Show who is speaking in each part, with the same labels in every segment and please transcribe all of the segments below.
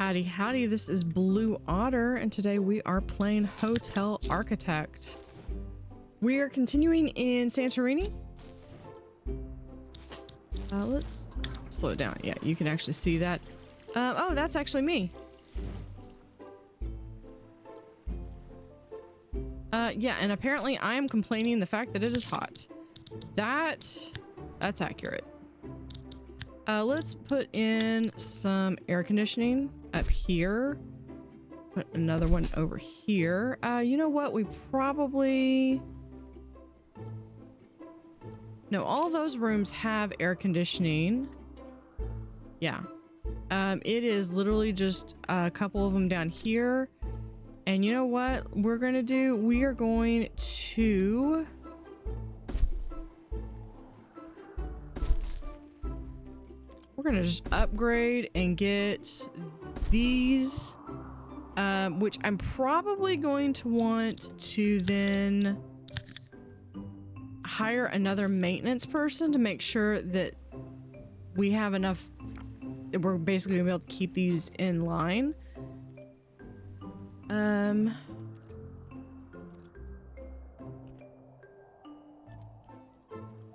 Speaker 1: Howdy, howdy, this is Blue Otter, and today we are playing Hotel Architect. We are continuing in Santorini. Let's slow it down. Yeah, you can actually see that. Oh, that's actually me. Yeah, and apparently I am complaining the fact that it is hot. That's accurate. Let's put in some air conditioning up here. Put another one over here. You know what? We probably... No, all those rooms have air conditioning. Yeah. It is literally just a couple of them down here. And you know what we're going to do? We are going to... We're going to just upgrade and get these, which I'm probably going to want to then hire another maintenance person to make sure that we have enough, that we're basically going to be able to keep these in line.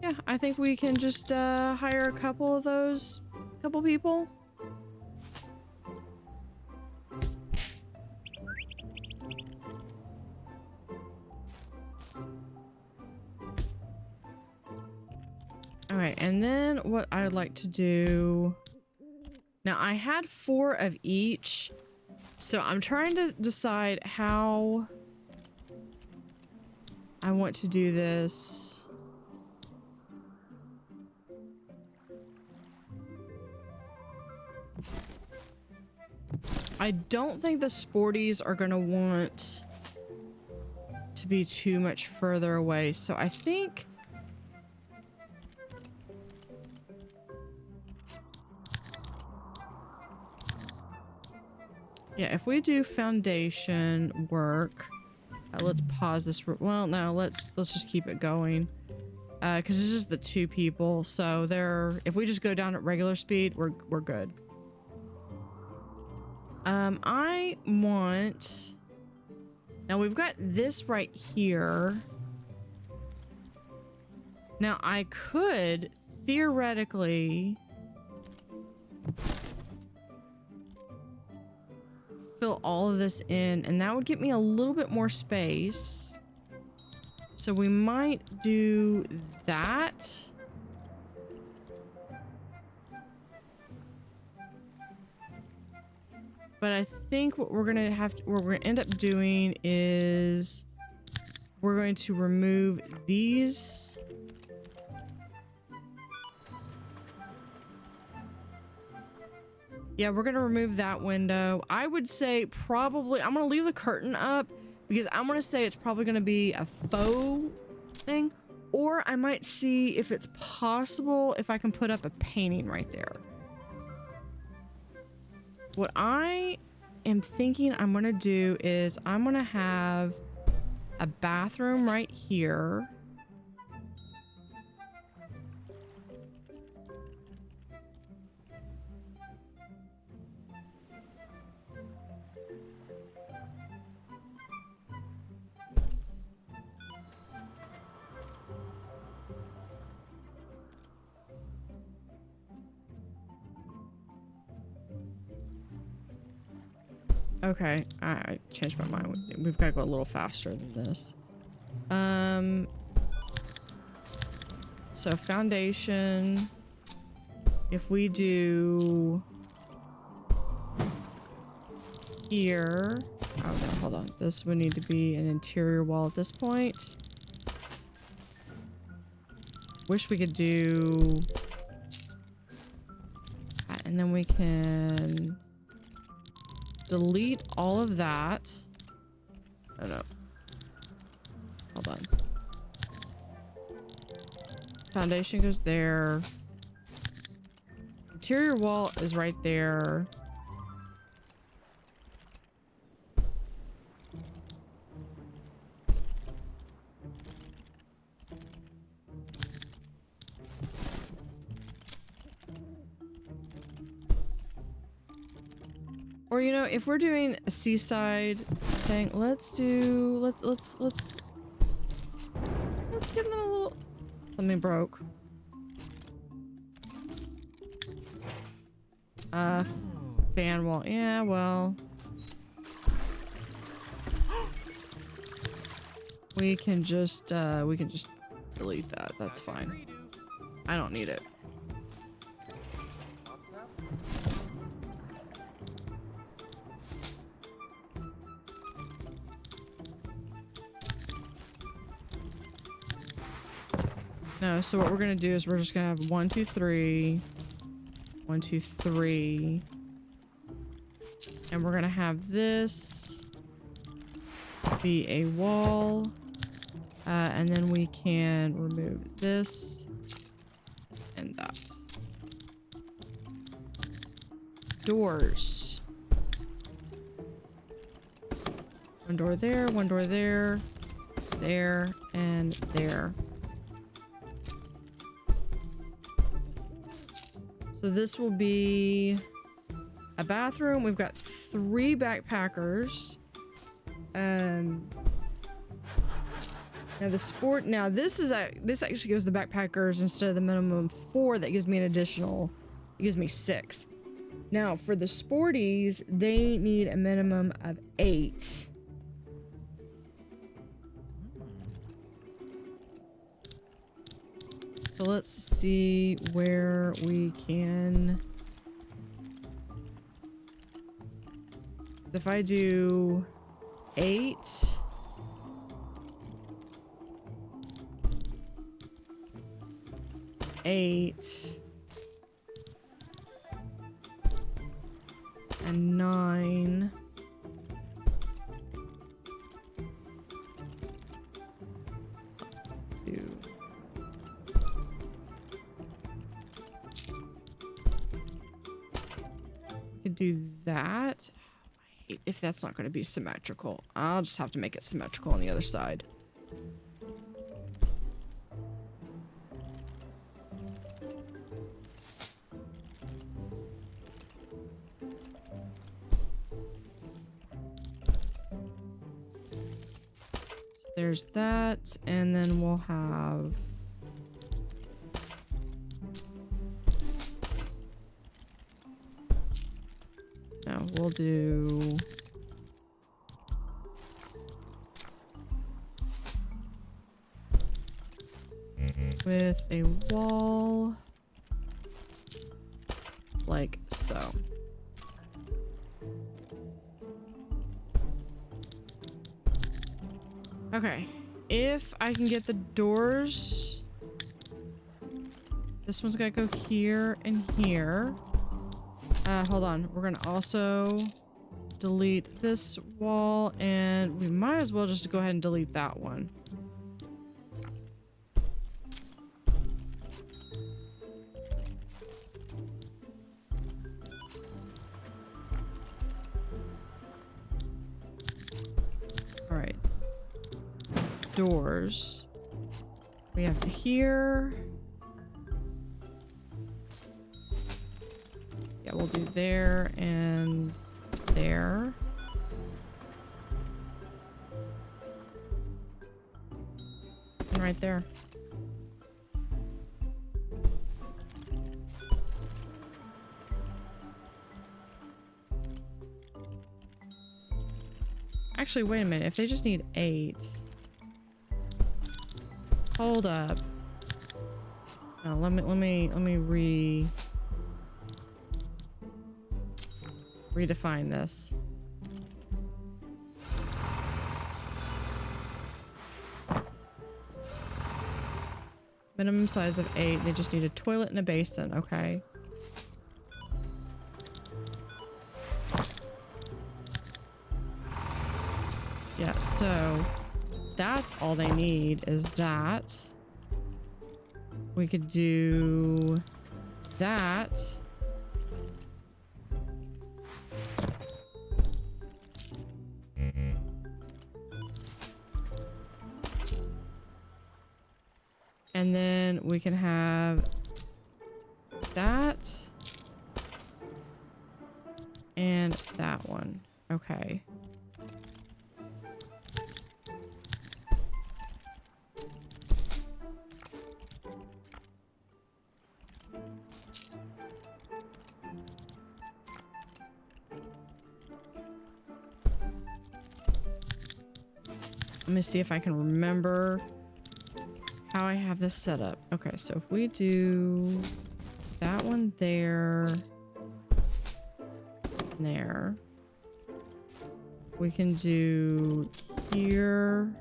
Speaker 1: Yeah, I think we can just hire a couple of those, couple people. All right, and then what I'd like to do... Now, I had 4 of each, so I'm trying to decide how I want to do this. I don't think the sporties are going to want to be too much further away, so I think... Yeah, if we do foundation work, let's pause this. Well, no, let's just keep it going, because it's just the 2 people. So if we just go down at regular speed, we're good. I want. Now we've got this right here. Now I could theoretically fill all of this in, and that would get me a little bit more space. So we might do that. But I think what we're gonna end up doing is we're going to remove these. Yeah, we're gonna remove that window. I would say probably, I'm gonna leave the curtain up because I'm gonna say it's probably gonna be a faux thing, or I might see if it's possible if I can put up a painting right there. What I am thinking I'm gonna do is I'm gonna have a bathroom right here. Okay, I changed my mind. We've got to go a little faster than this. So foundation, if we do here, oh no, hold on. This would need to be an interior wall at this point. Wish we could do that, and then we can delete all of that. Oh no. Hold on. Foundation goes there. Interior wall is right there. Or you know, if we're doing a seaside thing, let's give them a little. Something broke. Fan wall. Yeah, well. We can just delete that. That's fine. I don't need it. No, so what we're gonna do is we're just gonna have 1, 2, 3, 1, 2, 3, and we're gonna have this be a wall, and then we can remove this and that. Doors. One door there, one door there, there, and there. So this will be a bathroom. We've got 3 backpackers. Now this actually gives the backpackers, instead of the minimum 4, that gives me an additional, it gives me 6. Now for the sporties, they need a minimum of 8. So let's see where we can. If I do 8, and 9. Could do that. If that's not going to be symmetrical, I'll just have to make it symmetrical on the other side. There's that, and then we'll have we'll do with a wall like so. Okay, if I can get the doors, this one's gotta go here and here. Hold on. We're gonna also delete this wall, and we might as well just go ahead and delete that one. All right. Doors. We have to here. Yeah, we'll do there and there. And right there. Actually, wait a minute. If they just need 8. Hold up. No, let me redefine this. Minimum size of 8. They just need a toilet and a basin. Okay. Yeah, so that's all they need is that. We could do that. And then we can have that and that one. Okay. Let me see if I can remember how I have this set up. Okay, so if we do that one there, there, we can do here,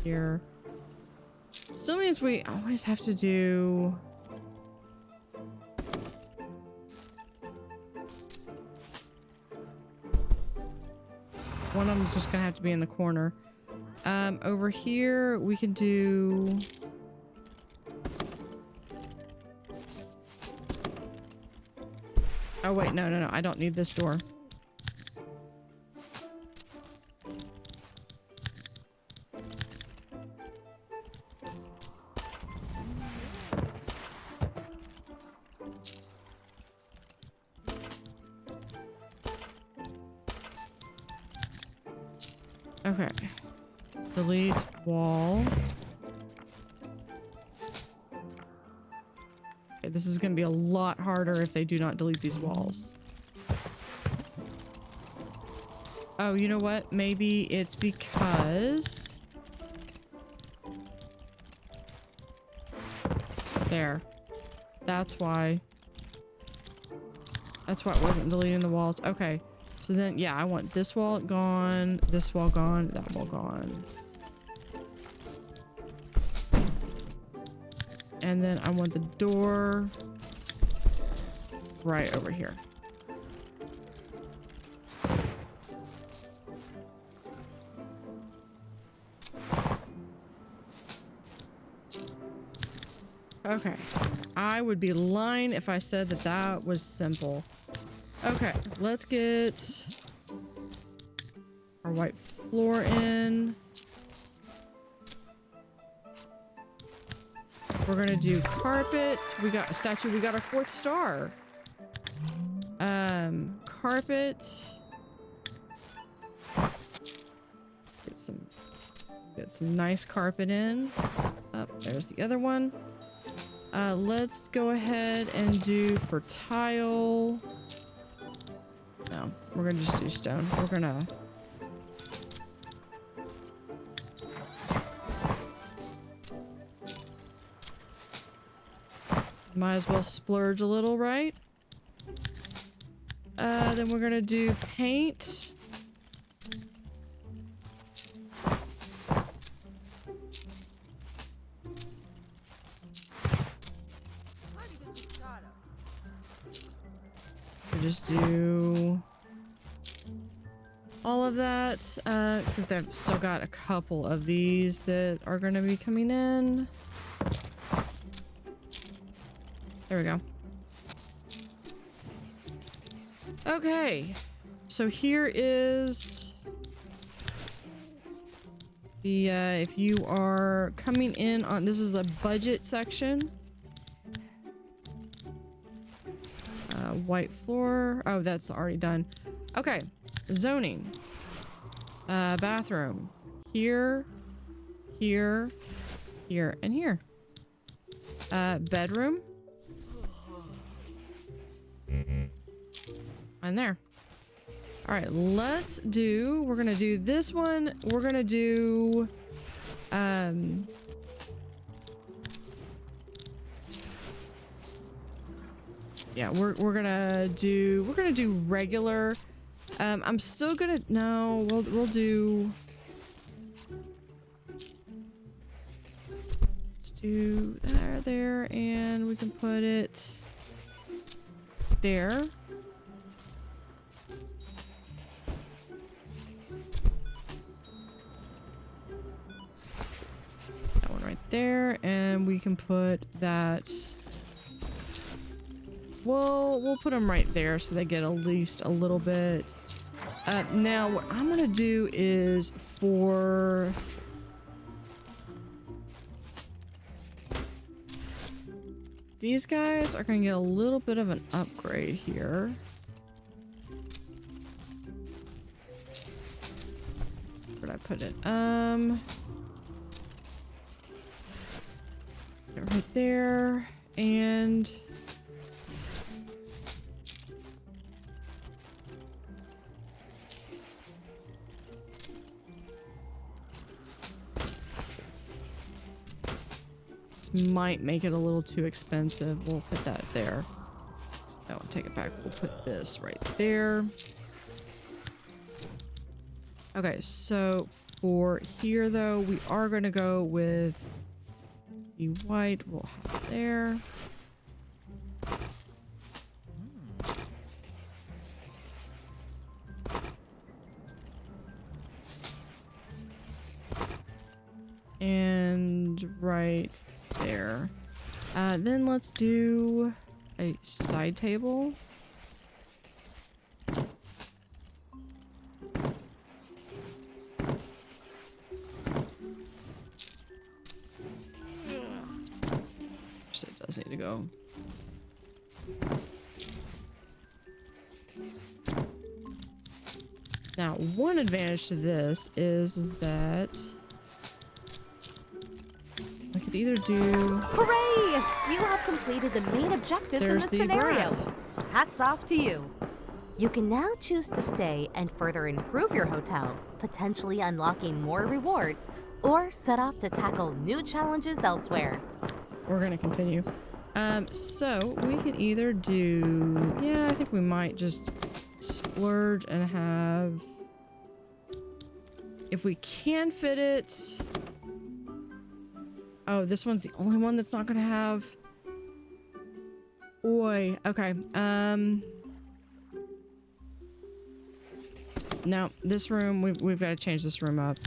Speaker 1: here. Still means we always have to do one of them's just gonna have to be in the corner. Over here we can do oh wait, no, I don't need this door. Okay. Delete wall. Okay, this is going to be a lot harder if they do not delete these walls. Oh, you know what? Maybe it's because... There. That's why. That's why it wasn't deleting the walls. Okay. So then, yeah, I want this wall gone, this wall gone, that wall gone. And then I want the door right over here. Okay. I would be lying if I said that that was simple. Okay, let's get our white floor in. We're gonna do carpet. We got a statue. We got our 4th star. Carpet. Get some nice carpet in. Oh, there's the other one. Let's go ahead and do for tile. No, we're gonna just do stone. We're gonna... Might as well splurge a little, right? Then we're gonna do paint. Just do all of that, except I've still got a couple of these that are going to be coming in. There we go. Okay, so here is the, if you are coming in on, this is the budget section. White floor. Oh, that's already done. Okay. Zoning. Bathroom. Here. Here. Here. And here. Bedroom. And there. Alright, let's do... We're gonna do this one. We're gonna do... Yeah, we're gonna do regular. I'm still gonna we'll do. Let's do that there, and we can put it there. That one right there, and we can put that. We'll put them right there so they get at least a little bit. Now what I'm gonna do is for these guys are going to get a little bit of an upgrade here. Where'd I put it? Right there. And this might make it a little too expensive. We'll put that there. No, take it back. We'll put this right there. Okay, so for here though, we are going to go with the white. We'll have there. And right there. Then let's do a side table. So it does need to go. Now, one advantage to this is that I could either do...
Speaker 2: Hooray! You have completed the main objectives in this scenario.
Speaker 1: Brat.
Speaker 2: Hats off to you. You can now choose to stay and further improve your hotel, potentially unlocking more rewards, or set off to tackle new challenges elsewhere.
Speaker 1: We're gonna continue. So we can either do... Yeah, I think we might just splurge and have... If we can fit it... Oh, this one's the only one that's not gonna have... Oi, okay. No, this room, we've got to change this room up.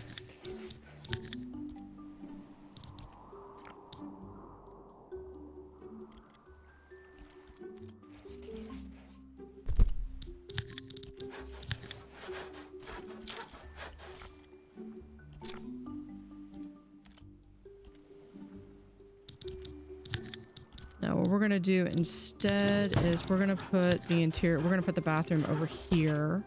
Speaker 1: Now, what we're gonna do instead is we're gonna put the interior, we're gonna put the bathroom over here.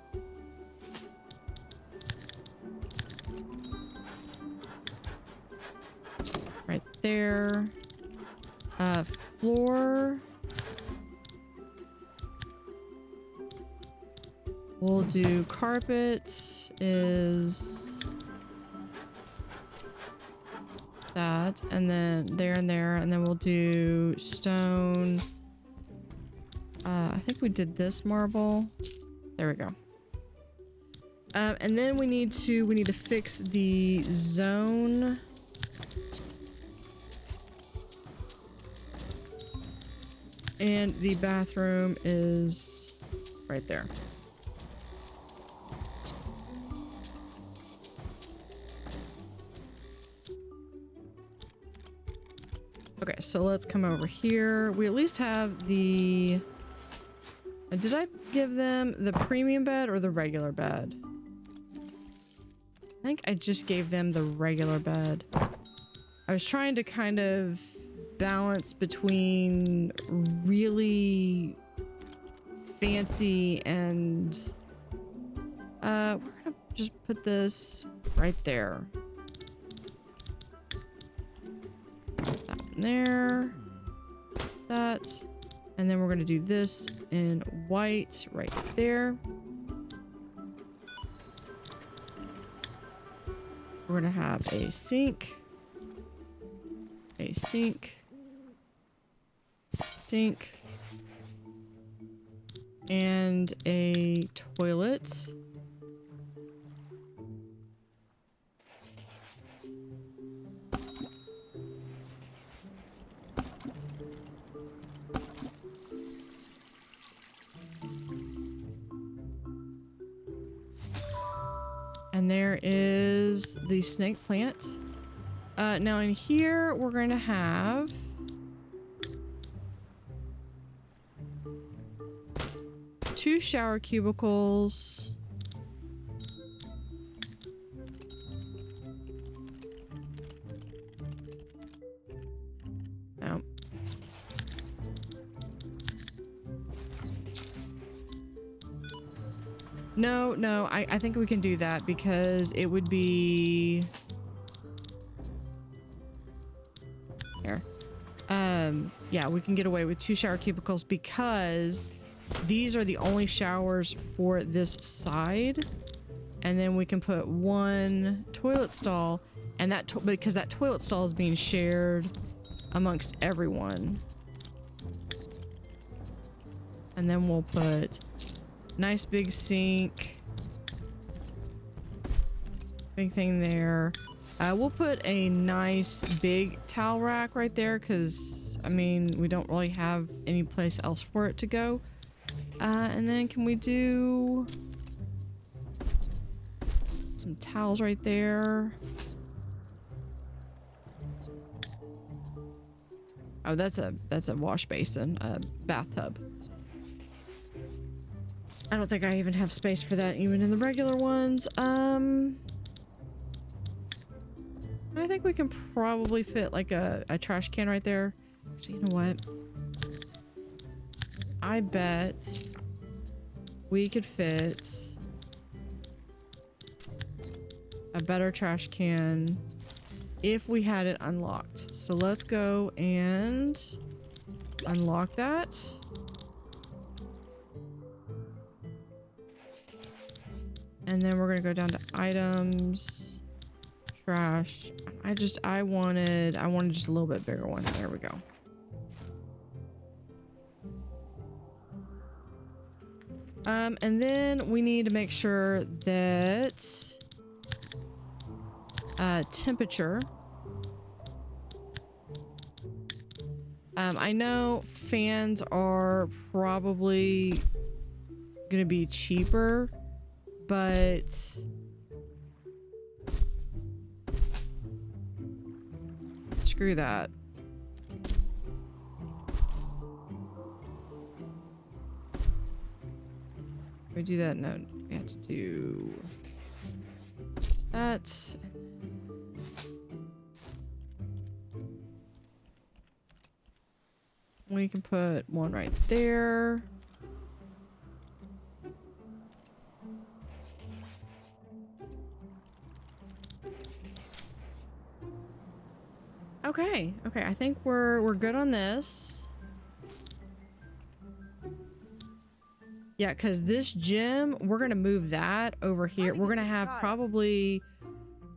Speaker 1: Right there. Floor. We'll do carpet is that, and then there and there, and then we'll do stone. I think we did this marble. There we go. And then we need to fix the zone. And the bathroom is right there. Okay, so let's come over here. We at least have the... Did I give them the premium bed or the regular bed? I think I just gave them the regular bed. I was trying to kind of balance between really fancy and... we're gonna just put this right there. That one there, that, and then we're going to do this in white right there. We're going to have a sink, and a toilet. And there is the snake plant. Now in here, we're going to have... two shower cubicles. No. No, no, I think we can do that because it would be here. Yeah, we can get away with 2 shower cubicles because these are the only showers for this side. And then we can put 1 toilet stall, and that because that toilet stall is being shared amongst everyone. And then we'll put nice big sink, big thing there. We'll put a nice big towel rack right there because, I mean, we don't really have any place else for it to go. And then can we do some towels right there? Oh, that's a wash basin, a bathtub. I don't think I even have space for that even in the regular ones. I think we can probably fit like a trash can right there. Actually, you know what? I bet we could fit a better trash can if we had it unlocked. So let's go and unlock that. And then we're gonna go down to items, trash. I wanted just a little bit bigger one. There we go. And then we need to make sure that temperature. I know fans are probably gonna be cheaper, but screw that. We do that? No, we have to do that. We can put one right there. Okay, okay, I think we're good on this. Yeah, because this gym, we're gonna move that over here. We're gonna have probably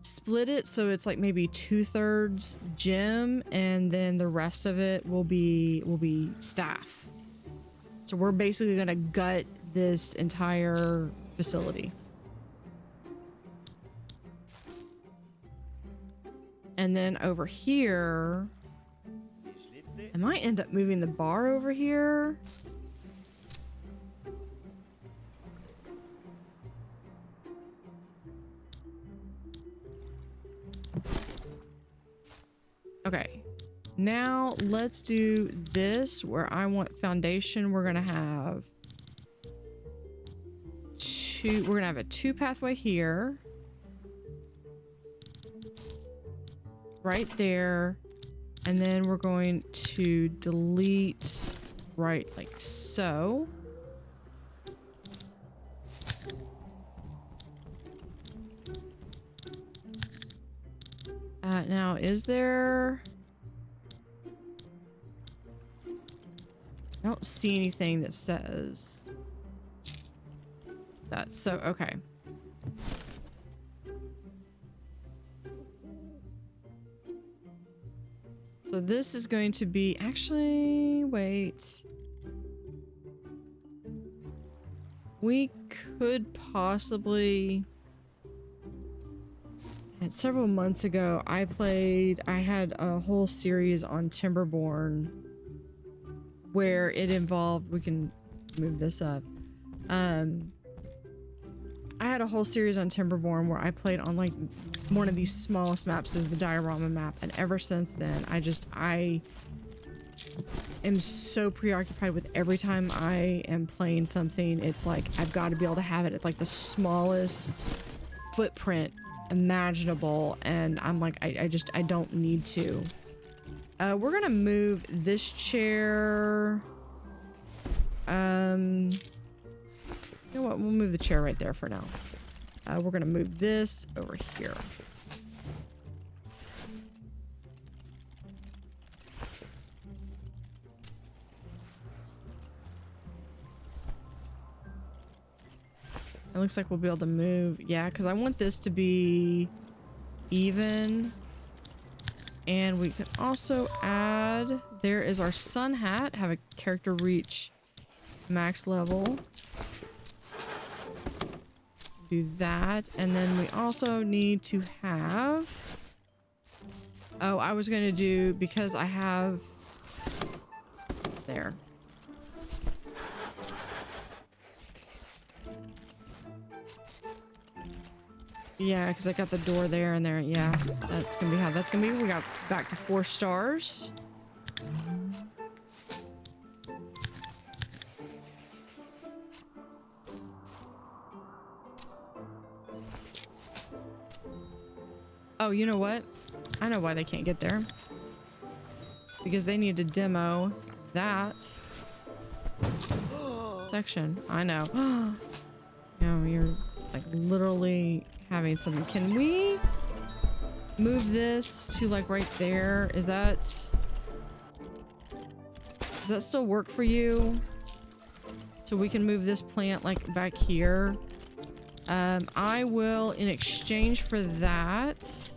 Speaker 1: split it so it's like maybe 2/3 gym, and then the rest of it will be staff. So we're basically gonna gut this entire facility. And then over here, I might end up moving the bar over here. Okay, now let's do this where I want foundation. We're gonna have a 2 pathway here. Right there. And then we're going to delete right like so. Now, is there... I don't see anything that says that. So, okay. So this is going to be... Actually, wait. We could possibly... And several months ago, I had a whole series on Timberborn where it involved... We can move this up. I had a whole series on Timberborn where I played on like one of these smallest maps is the diorama map, and ever since then I am so preoccupied with every time I am playing something, it's like I've got to be able to have it at like the smallest footprint imaginable, and I'm like I don't need to. We're gonna move this chair. You know what? We'll move the chair right there for now. We're gonna move this over here. It looks like we'll be able to move. Yeah, because I want this to be even. And we can also add, there is our sun hat, have a character reach max level. Do that. And then we also need to have, oh, I was going to do, because I have, there. Yeah, because I got the door there and there. Yeah, that's gonna be how that's gonna be. We got back to 4 stars. Oh, you know what? I know why they can't get there. Because they need to demo that section. I know. No, you're like literally having something. Can we move this to like right there? Does that still work for you? So we can move this plant like back here. I will, in exchange for that,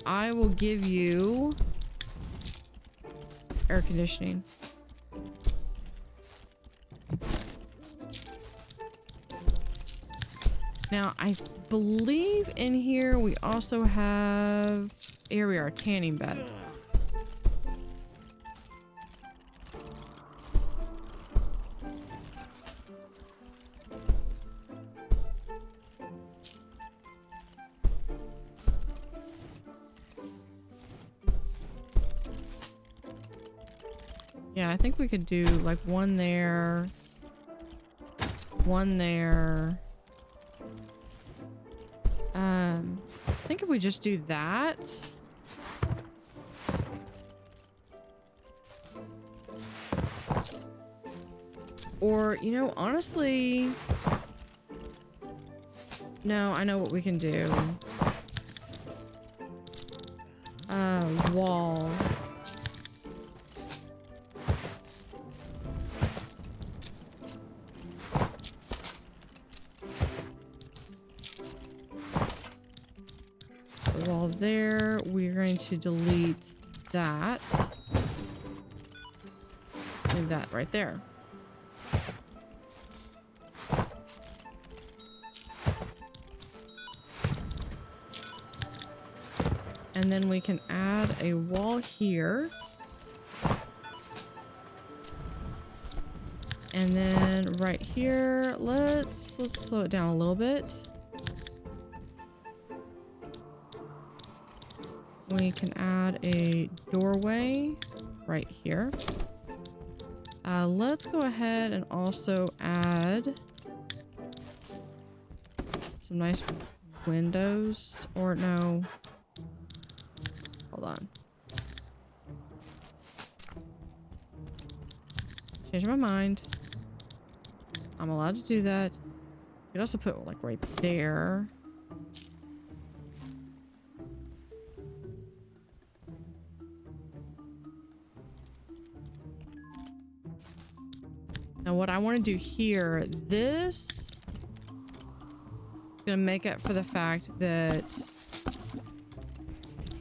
Speaker 1: I will give you air conditioning. Now, I believe in here we also have, here we are, tanning bed. Yeah, I think we could do like one there, one there. I think if we just do that. Or, you know, honestly, no, I know what we can do. Wall. Wall there. We're going to delete that. And that right there. And then we can add a wall here. And then right here, let's slow it down a little bit. We can add a doorway right here. Let's go ahead and also add some nice windows, or no. Hold on. Change my mind. I'm allowed to do that. You could also put like right there. Now what I want to do here, this is going to make up for the fact that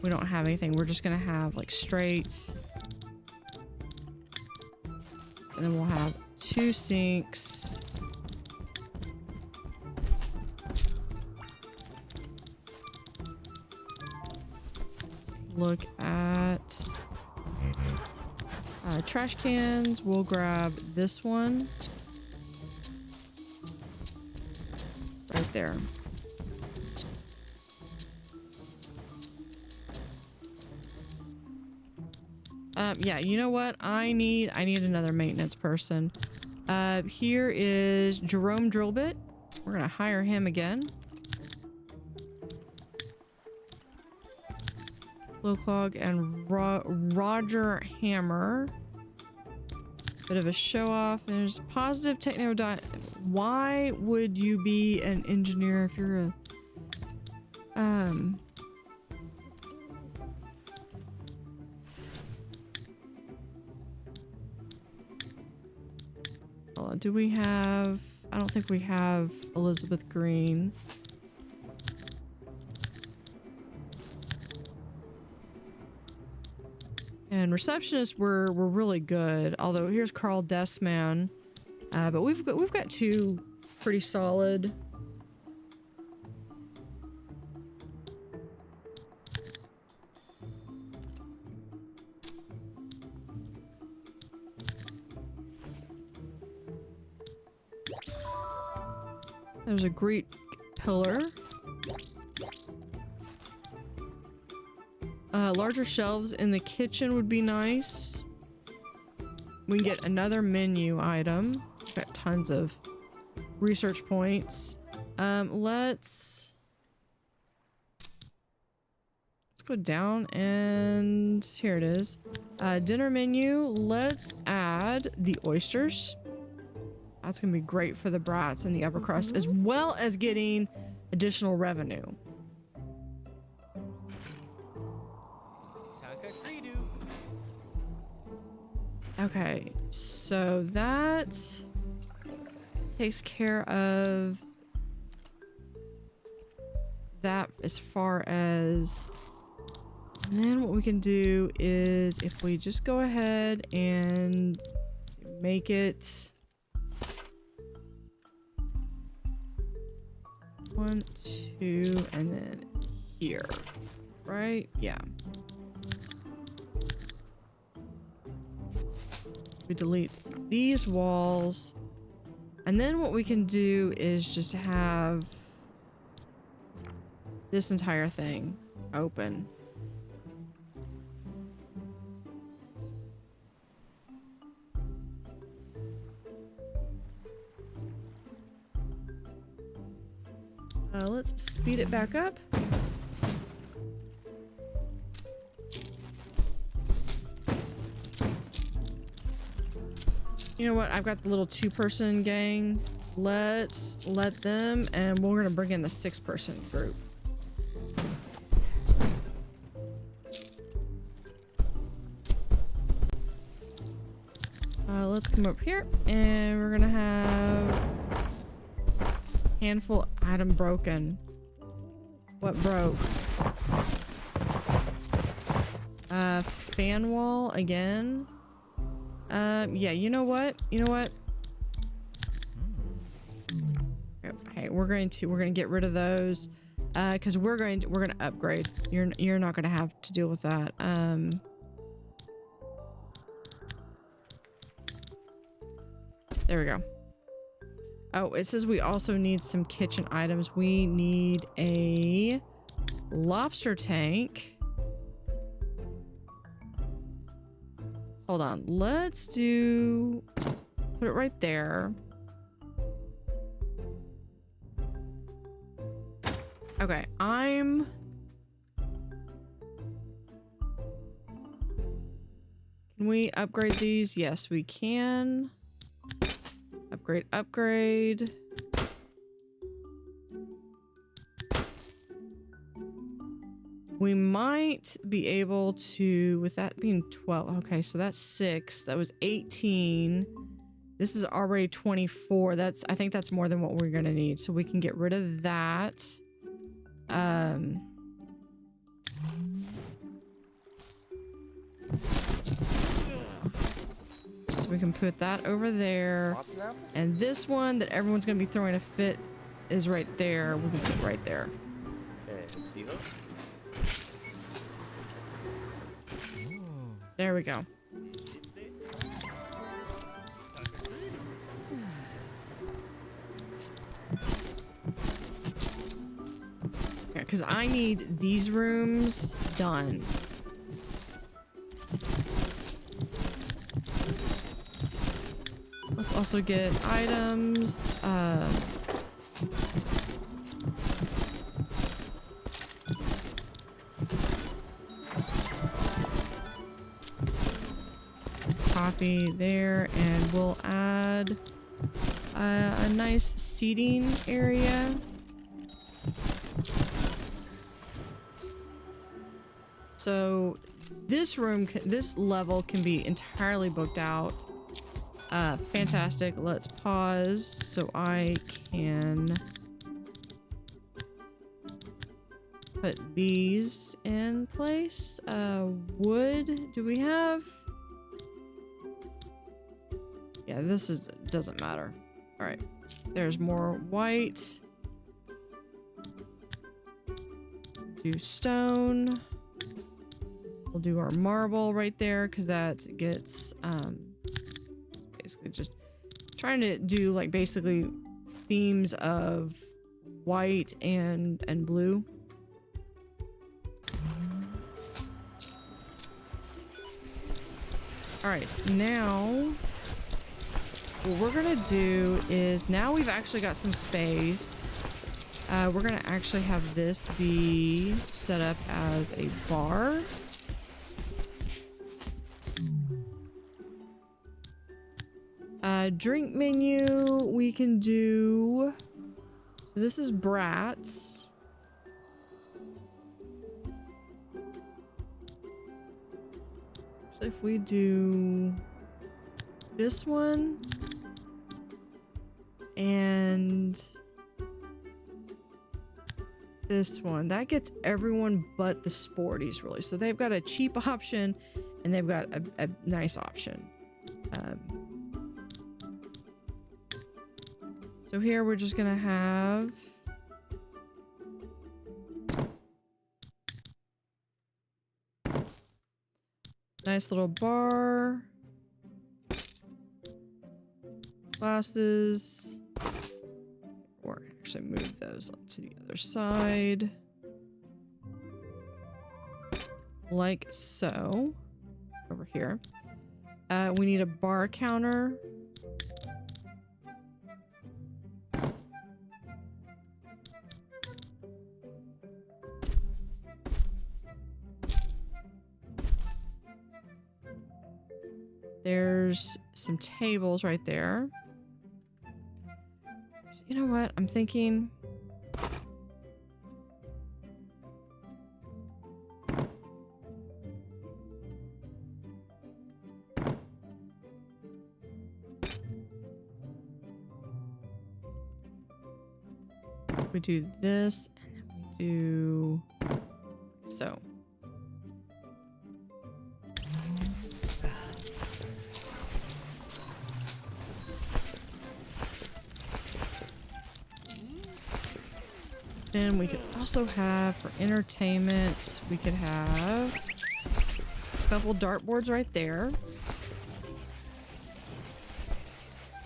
Speaker 1: we don't have anything. We're just going to have like straight. And then we'll have 2 sinks. Let's look at trash cans. We'll grab this one right there. Yeah, you know what? I need another maintenance person. Here is Jerome Drillbit. We're gonna hire him again. Low Clog and Roger Hammer. Bit of a show off. There's positive techno. Why would you be an engineer if you're a hold on, do we have? I don't think we have Elizabeth Green. And receptionists were really good. Although here's Carl Dessman, but we've got two pretty solid. There's a Greek pillar. Larger shelves in the kitchen would be nice. We can get another menu item. Got tons of research points. Let's go down and here it is. Dinner menu. Let's add the oysters. That's gonna be great for the brats and the upper crust, as well as getting additional revenue. Okay, so that takes care of that as far as, and then what we can do is if we just go ahead and make it 1, 2, and then here, right? Yeah. We delete these walls, and then what we can do is just have this entire thing open. Let's speed it back up. You know what? I've got the little 2-person gang. Let's let them, and we're gonna bring in the 6-person group. Let's come up here, and we're gonna have handful item broken. What broke? Fan wall again. Yeah, you know what? Okay, we're gonna get rid of those, because we're gonna upgrade. You're not gonna have to deal with that. There we go. Oh, it says we also need some kitchen items. We need a lobster tank. Hold on, let's put it right there. Okay, can we upgrade these? Yes, we can. Upgrade. We might be able to, with that being 12. Okay, so that's 6. That was 18. This is already 24. I think that's more than what we're gonna need. So we can get rid of that. So we can put that over there. And this one that everyone's gonna be throwing a fit is right there. We can put it right there. There we go. Yeah, because I need these rooms done. Let's also get items. copy there, and we'll add a nice seating area. So this room, this level can be entirely booked out. Fantastic. Let's pause so I can put these in place. Wood, do we have? Yeah, this doesn't matter. All right, there's more white. Do stone. We'll do our marble right there because that gets basically just trying to do like basically themes of white and blue. All right, now what we're gonna do is, now we've actually got some space, we're gonna actually have this be set up as a bar. Drink menu, we can do, so this is Bratz. So if we do this one and this one, that gets everyone but the sporties really. So they've got a cheap option and they've got a nice option. So here we're just gonna have nice little bar, glasses, or actually move those to the other side like so. Over here, we need a bar counter. There's some tables right there. You know what? I'm thinking. We do this and then we do so. Then we could also have, for entertainment, we could have a couple dartboards right there.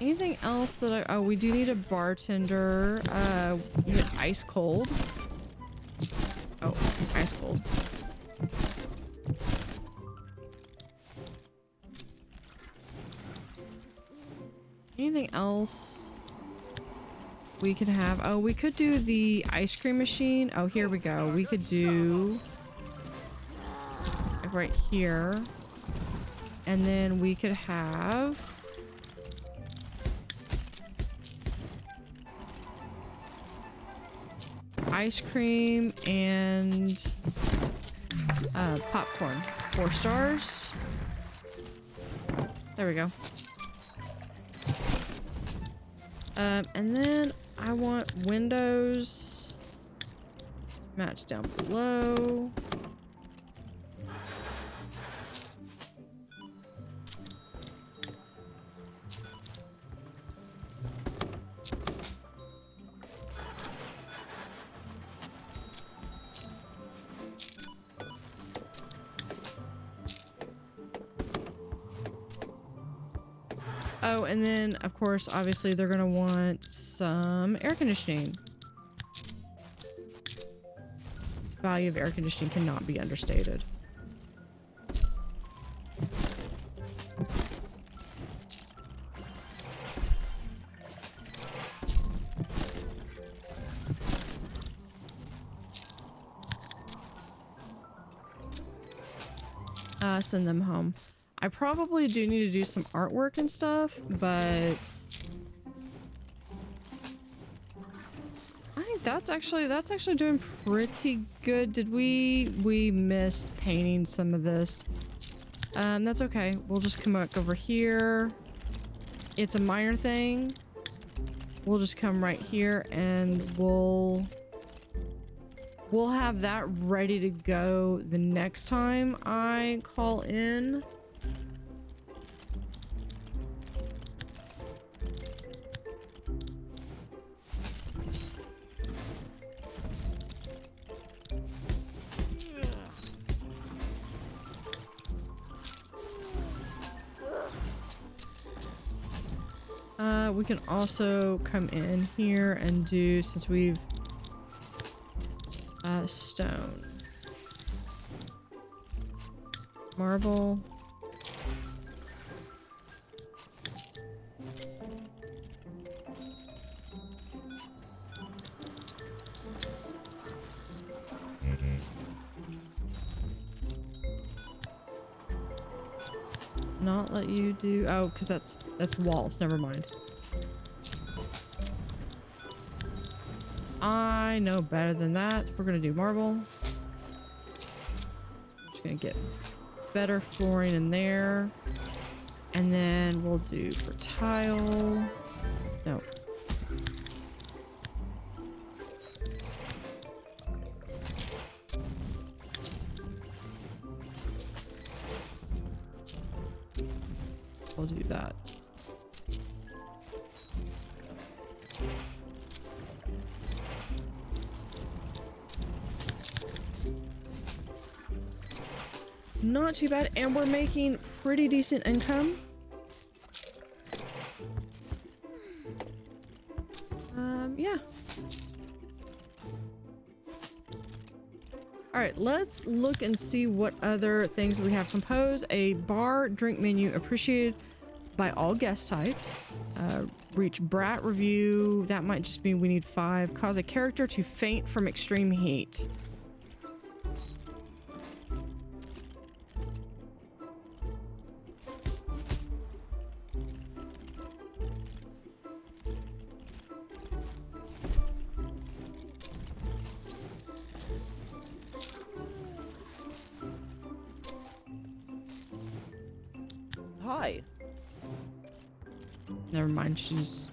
Speaker 1: Anything else that oh, we do need a bartender. We need ice cold. Oh, ice cold. Anything else we could have? Oh, we could do the ice cream machine. Oh, here we go. We could do like right here. And then we could have ice cream and popcorn. 4 stars. There we go. And then I want windows match down below. Oh, and then, of course, obviously, they're going to want some air conditioning. Value of air conditioning cannot be understated. Send them home. I probably do need to do some artwork and stuff, but I think that's actually doing pretty good. Did we missed painting some of this? That's okay. We'll just come back over here. It's a minor thing. We'll just come right here and we'll have that ready to go the next time I call in. We can also come in here and do, since we've stone, marble, not let you do, oh, because that's walls, never mind. I know better than that. We're gonna do marble. Just gonna get better flooring in there. And then we'll do for tile. No. We'll do that. Not too bad, and we're making pretty decent income. Yeah. All right, let's look and see what other things we have. Compose a bar drink menu appreciated by all guest types. Reach brat review. That might just mean we need 5. Cause a character to faint from extreme heat.
Speaker 3: Hi.
Speaker 1: Never mind, she's...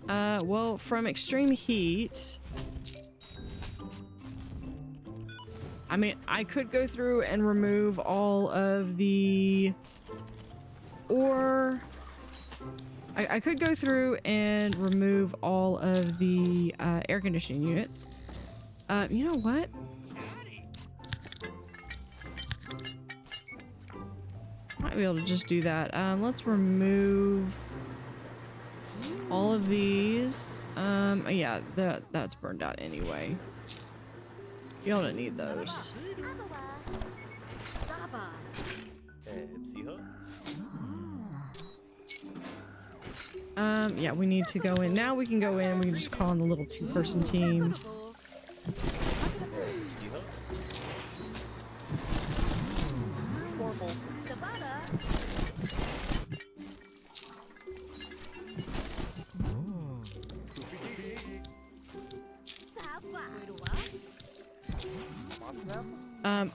Speaker 1: well, from extreme heat... I mean, I could go through and remove all of the... Or... I could go through and remove all of the air conditioning units. You know what? Might be able to just do that. Let's remove all of these. Yeah, that's burned out anyway. You don't need those. Yeah, we need to go in. Now we can go in. We can just call in the little 2-person team.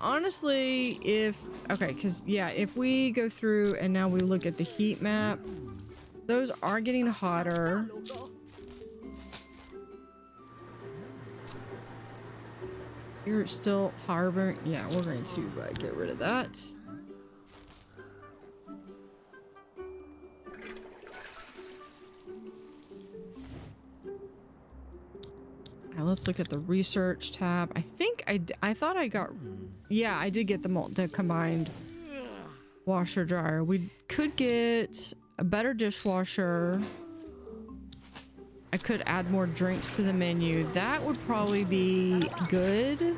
Speaker 1: Honestly, because yeah, if we go through and now we look at the heat map, those are getting hotter. You're still harboring. Yeah, we're going to get rid of that. Now let's look at the research tab. I think I thought I got, yeah, I did get the combined washer dryer. We could get a better dishwasher. I could add more drinks to the menu. That would probably be good.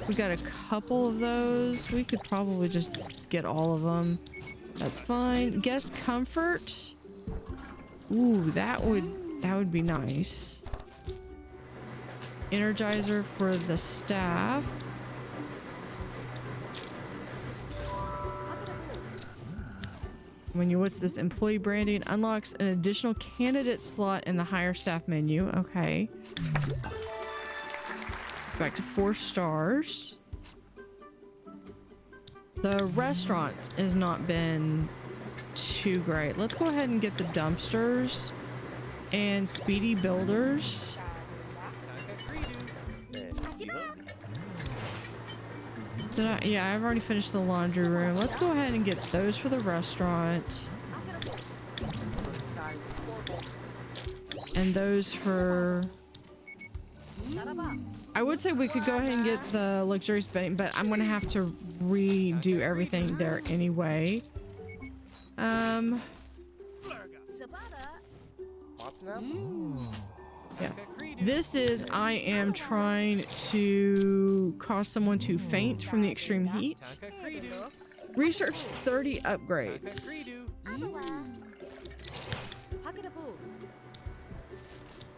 Speaker 1: We got a couple of those. We could probably just get all of them. That's fine. Guest comfort. Ooh, that would be nice. Energizer for the staff. When you what's this? Employee branding unlocks an additional candidate slot in the hire staff menu. Okay. Back to 4 stars. The restaurant has not been too great. Let's go ahead and get the dumpsters and speedy builders. Yeah, I've already finished the laundry room. Let's go ahead and get those for the restaurant. And those for... I would say we could go ahead and get the luxurious bedding, but I'm going to have to redo everything there anyway. Yeah. This is, I am trying to cause someone to faint from the extreme heat. Research 30 upgrades.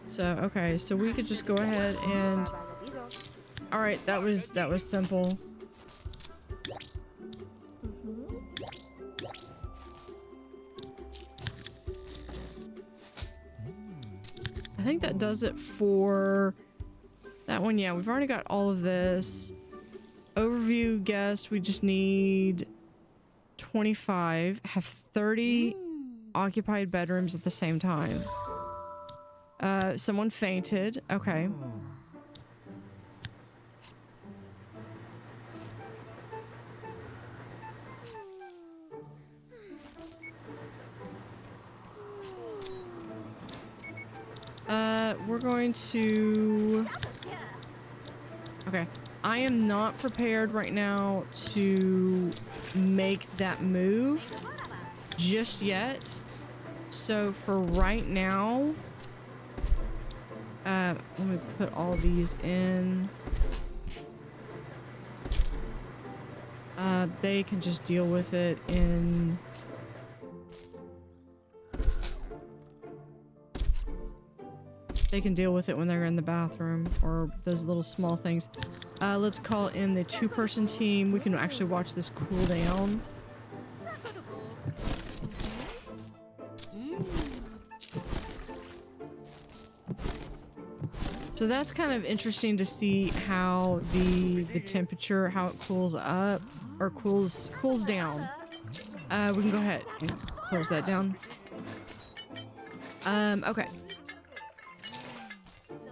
Speaker 1: So, okay, so we could just go ahead and... Alright, that was simple. I think that does it for that one. Yeah, we've already got all of this. Overview guest, we just need 25. Have 30 occupied bedrooms at the same time. Someone fainted. Okay. We're going to... Okay. I am not prepared right now to make that move just yet. So for right now, let me put all these in. They can just deal with it in... They can deal with it when they're in the bathroom or those little small things. Let's call in the 2-person team. We can actually watch this cool down. So that's kind of interesting to see how the temperature, how it cools up or cools down. We can go ahead and close that down. Okay.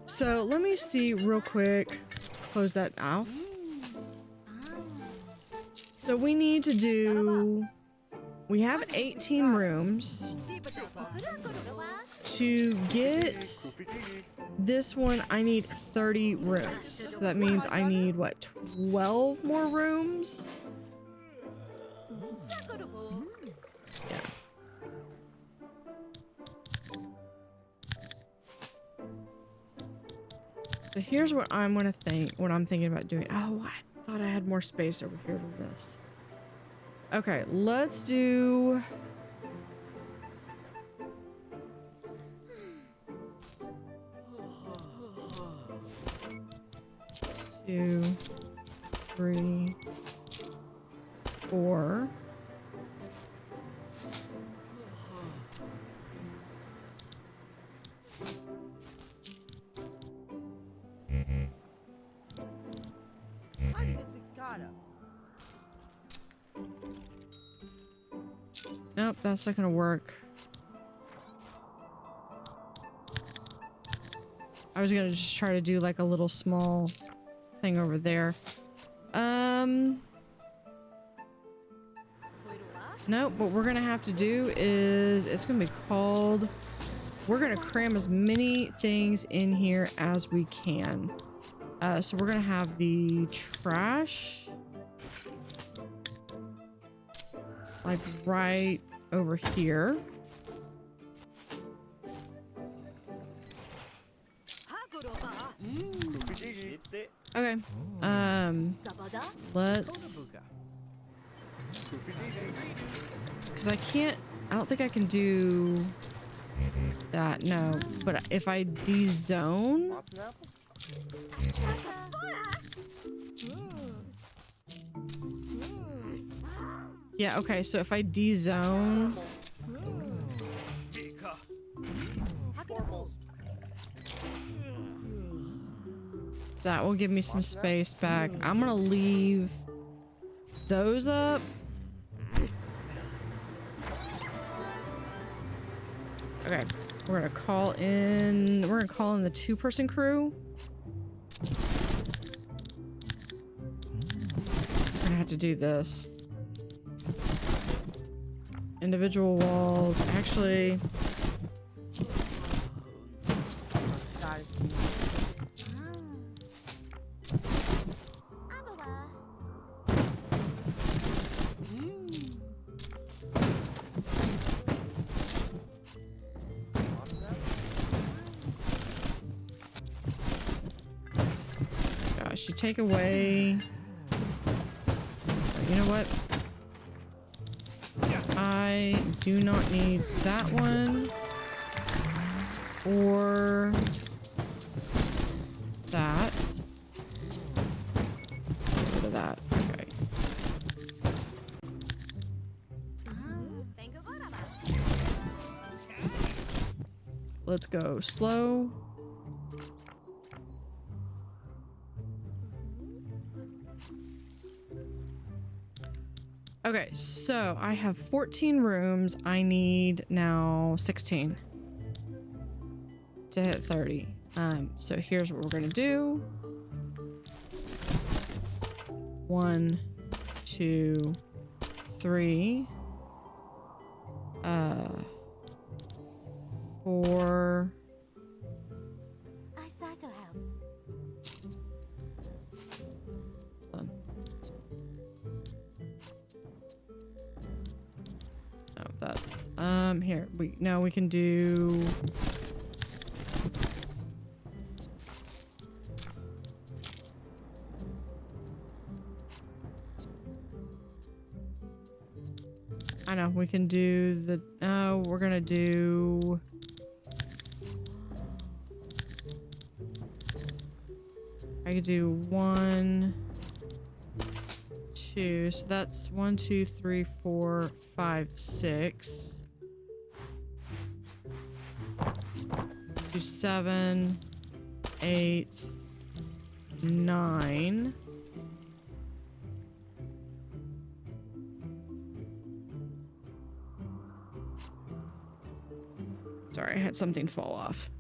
Speaker 1: So let me see real quick. Let's close that off. So we need to do... We have 18 rooms. To get this one, I need 30 rooms. So that means I need, what, 12 more rooms? Yeah. So here's what I'm gonna think, what I'm thinking about doing. Oh, I thought I had more space over here than this. Okay, let's do... 2, 3, 4. Nope, that's not gonna work. I was gonna just try to do like a little small thing over there. Nope, what we're gonna have to do is, it's gonna be called, we're gonna cram as many things in here as we can. So we're gonna have the trash like right over here. Okay. Let's... Because I don't think I can do that, no. But if I de-zone... Yeah, okay, so if I de-zone... That will give me some space back. I'm gonna leave those up. Okay, we're gonna call in the 2-person crew. We're gonna have to do this. Individual walls. Actually, gosh, you take away. You know what? I do not need that one or that. Get rid of that. Okay. Let's go slow. Okay, so I have 14 rooms. I need now 16 to hit 30. So here's what we're gonna do. 1, 2, 3, 4. Oh, that's here we can do I know we can do the we're gonna do I could do 1, 2, so that's 1, 2, 3, 4, 5, 6. Do 7, 8, 9. Sorry, I had something fall off.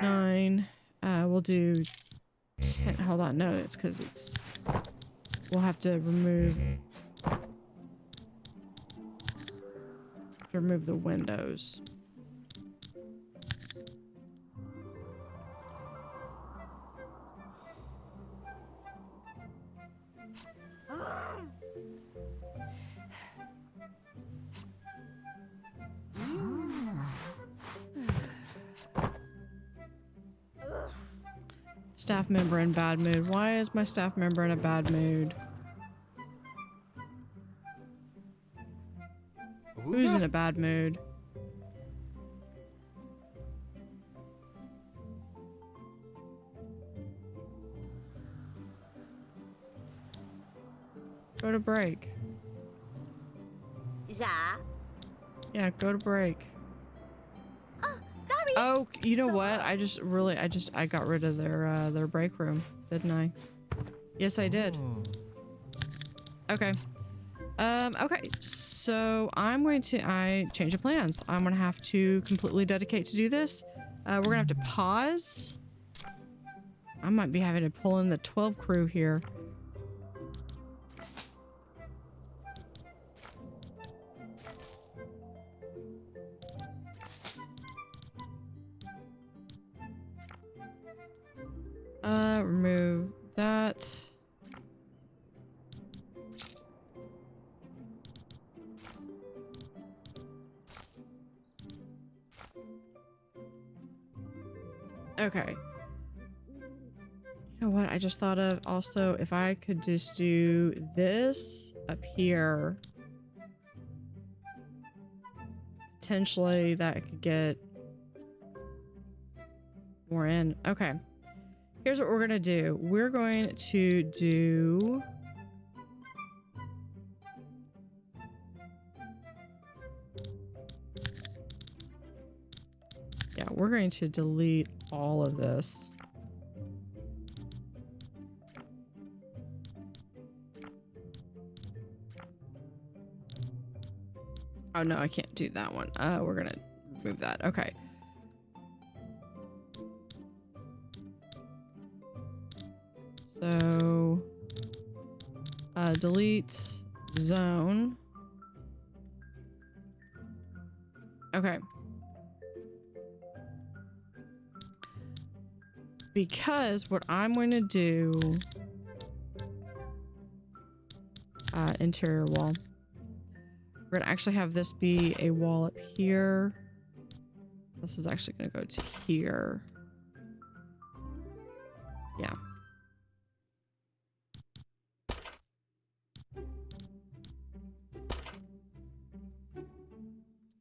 Speaker 1: 9. We'll do 10. Hold on, no, it's because it's. We'll have to remove the windows. Staff member in bad mood. Why is my staff member in a bad mood? Who's in a bad mood? Go to break. Yeah, go to break. Oh, you know what? I got rid of their break room, didn't I? Yes, I did. Okay. Okay. So I change of plans. I'm gonna have to completely dedicate to do this. We're gonna have to pause. I might be having to pull in the 12 crew here. Remove that. Okay. You know what? I just thought of also if I could just do this up here. Potentially that could get more in. Okay. Here's what we're gonna do. We're going to do... Yeah, we're going to delete all of this. Oh no, I can't do that one. We're gonna remove that. Okay. So, delete zone. Okay. Because what I'm going to do, interior wall. We're gonna actually have this be a wall up here. This is actually gonna go to here. Yeah.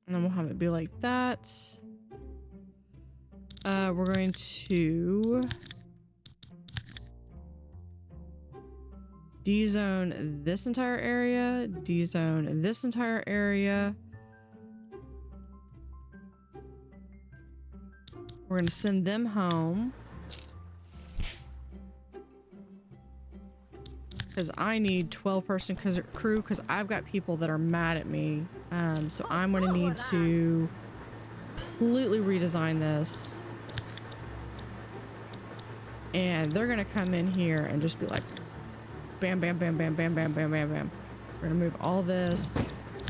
Speaker 1: And then we'll have it be like that. We're going to D-zone this entire area, D-zone this entire area. We're going to send them home. Because I need 12-person crew because I've got people that are mad at me. So I'm going to need to completely redesign this. And they're going to come in here and just be like, bam, bam, bam, bam, bam, bam, bam, bam, bam. We're going to move all this.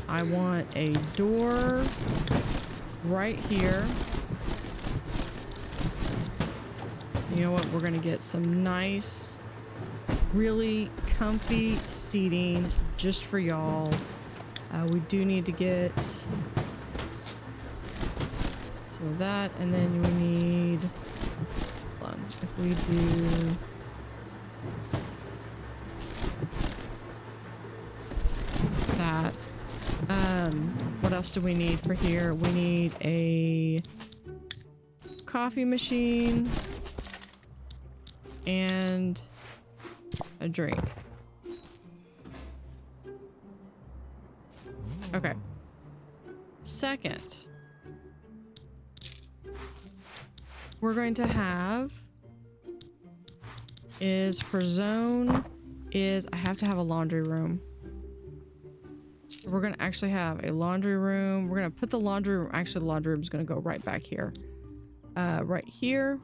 Speaker 1: I want a door right here. You know what? We're going to get some nice, really comfy seating just for y'all. We do need to get some of that, and then we need, hold on, if we do that, what else do we need for here? We need a coffee machine and a drink. Okay. Second, we're going to have is for zone is I have to have a laundry room. We're going to actually have a laundry room. We're going to put the laundry room, actually the laundry room is going to go right back here. Right here.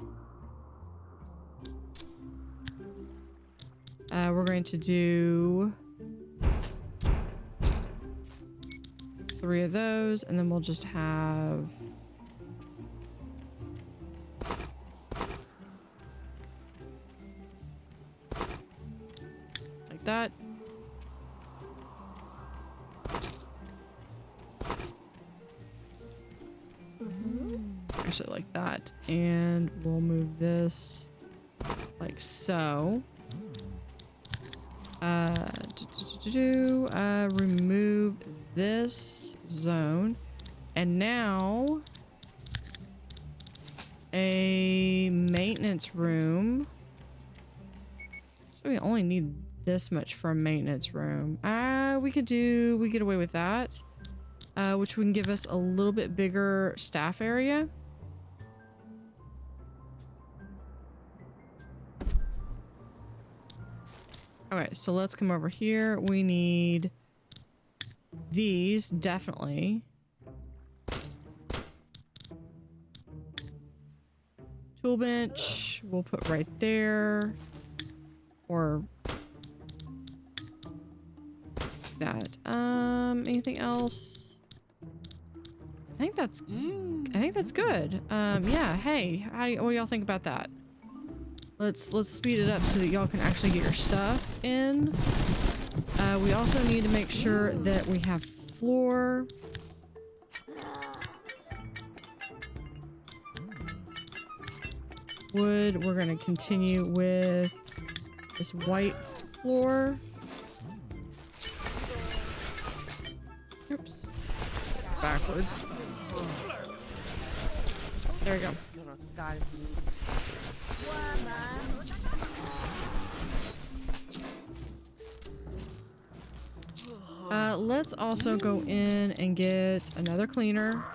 Speaker 1: We're going to do 3 of those, and then we'll just have like that. Actually like that, and we'll move this like so. Remove this zone, and now a maintenance room. So we only need this much for a maintenance room. We get away with that, which would give us a little bit bigger staff area. Okay, so let's come over here. We need these, definitely. Tool bench, we'll put right there. Or that. Anything else? I think that's good. Yeah, hey, what do y'all think about that? Let's speed it up so that y'all can actually get your stuff in. We also need to make sure that we have floor. Wood, we're gonna continue with this white floor. Oops. Backwards. There we go. Let's also go in and get another cleaner.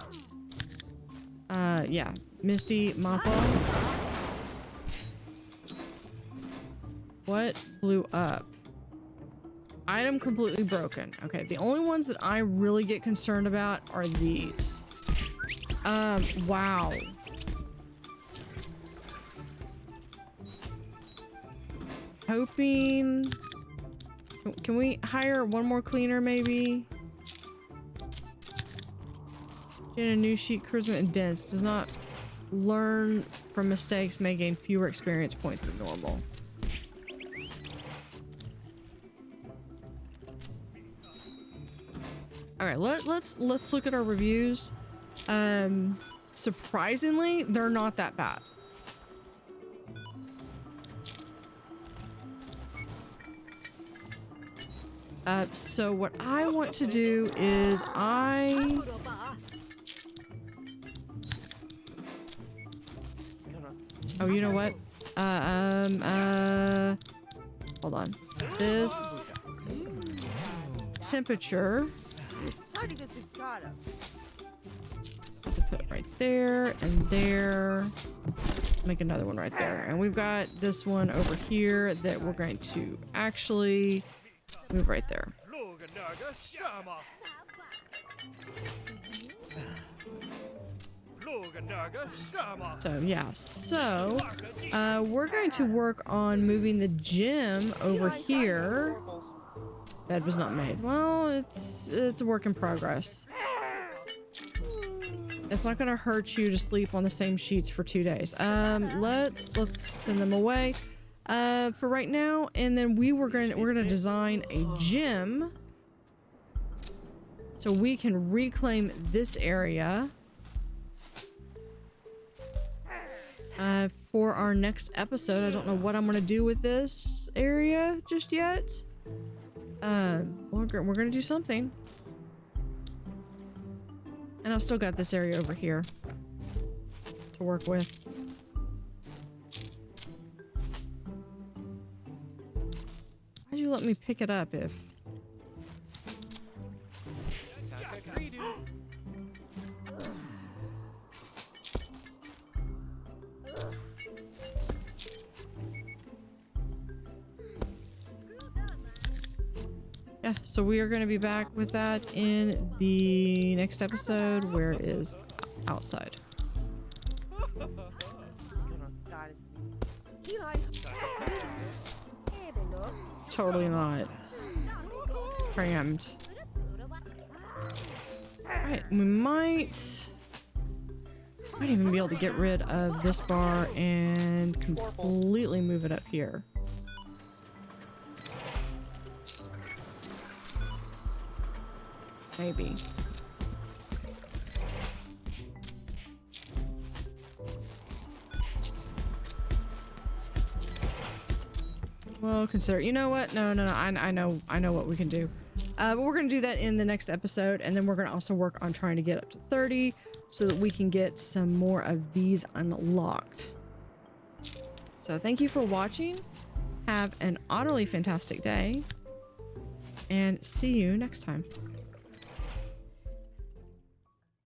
Speaker 1: Yeah, Misty Mappa. What blew up? Item completely broken. Okay, the only ones that I really get concerned about are these. Wow. Hoping... Can we hire one more cleaner, maybe? Get a new sheet, charisma, and dense. Does not learn from mistakes, may gain fewer experience points than normal. All right, let's look at our reviews. Surprisingly, they're not that bad. So what I want to do is oh, you know what? Hold on. This temperature. Put it right there and there. Make another one right there. And we've got this one over here that we're going to actually move right there. So yeah, so we're going to work on moving the gym over here. Bed was not made. Well, it's a work in progress. It's not gonna hurt you to sleep on the same sheets for 2 days. Let's send them away for right now, and then we're gonna design a gym so we can reclaim this area for our next episode. I don't know what I'm gonna do with this area just yet. We're gonna do something. And I've still got this area over here to work with. Why'd you let me pick it up if... Yeah, so we are going to be back with that in the next episode. Where is outside? Totally not. Crammed. Alright, we might even be able to get rid of this bar and completely move it up here. Maybe. Well, consider. You know what? No. I know what we can do. But we're gonna do that in the next episode, and then we're gonna also work on trying to get up to 30 so that we can get some more of these unlocked. So thank you for watching. Have an utterly fantastic day, and see you next time.